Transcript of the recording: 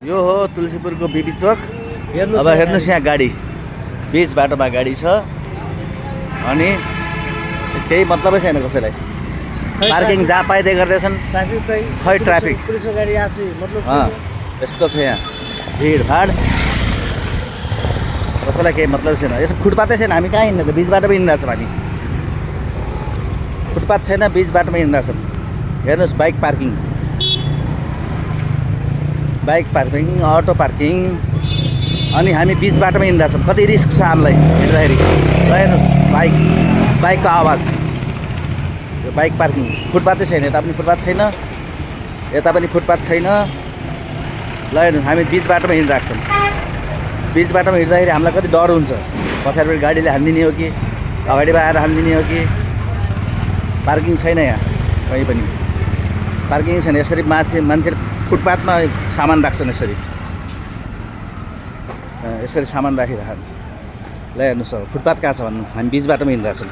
यो हो तुलसीपुरको बिबी चोक। अब हेर्नुहोस् यहाँ गाडी बीच बाटोमा गाडी छ अनि केही मतलबै छैन कसैलाई। पार्किङ जहाँ पाइँदै गर्दैछन् खै ट्राफिक यस्तो छ यहाँ भिडभाड कसैलाई केही मतलब छैन। यसो फुटपाथै छैन हामी कहाँ हिँड्ने त बीच बाटोमा हिँडिरहेको छौँ हामी। फुटपाथ छैन बीच बाटोमा हिँडिरहेको छौँ। हेर्नुहोस् बाइक पार्किङ अटो पार्किङ अनि हामी बीच बाटोमा हिँडिरहेको छौँ। कति रिस्क छ हामीलाई हिँड्दाखेरि। ल हेर्नुहोस् बाइकको आवाज यो बाइक पार्किङ। फुटपाथै छैन यता पनि फुटपाथ छैन यता पनि फुटपाथ छैन। ल हेर्नुहोस् हामी बीच बाटोमा हिँडिरहेको छौँ। बीच बाटोमा हिँड्दाखेरि हामीलाई कति डर हुन्छ पछाडिबाट गाडीले हानिदिने हो कि अगाडिबाट आएर हानिदिने हो कि। पार्किङ छैन यहाँ कहीँ पनि पार्किङ छैन। यसरी मान्छेले फुटपाथमा सामान राख्छन् यसरी सामान राखिराख्छन्। ल हेर्नुहोस् अब फुटपाथ कहाँ छ भन्नु हामी बीच बाटोमा हिँडिरहेको छौँ।